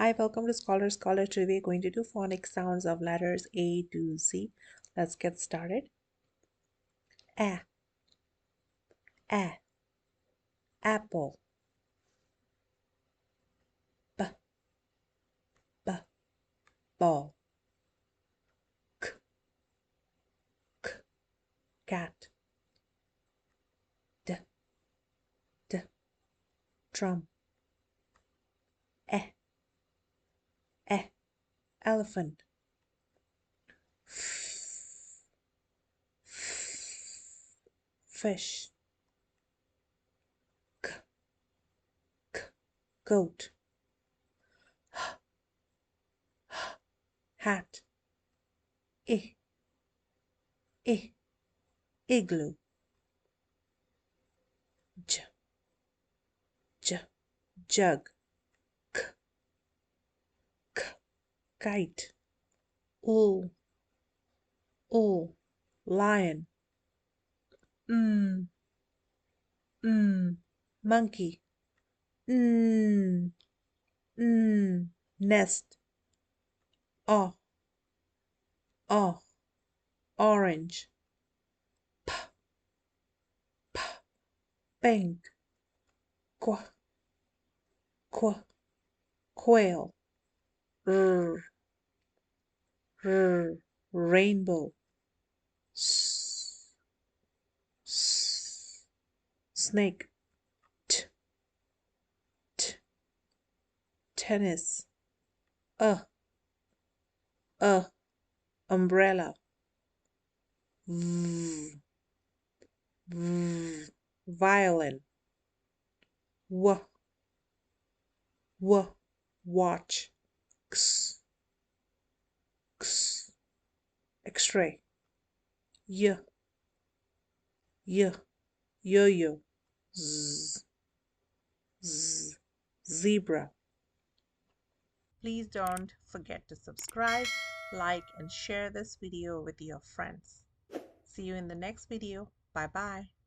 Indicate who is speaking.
Speaker 1: Hi, welcome to Scholar Today we're going to do phonic sounds of letters A to Z. Let's get started. A, apple. B, ball. K, cat. D, drum. E, elephant. Fish. K, goat. Hat. I, igloo. J, jug. K, kite. Ool, lion. Monkey. Nest. Oh, orange. P, pink. Qu, quail. R, rainbow. S, snake. T, tennis. Umbrella. V, violin. W, watch. X, X-ray. Y, yo-yo. Z, zebra. Please don't forget to subscribe, like, and share this video with your friends. See you in the next video. Bye bye.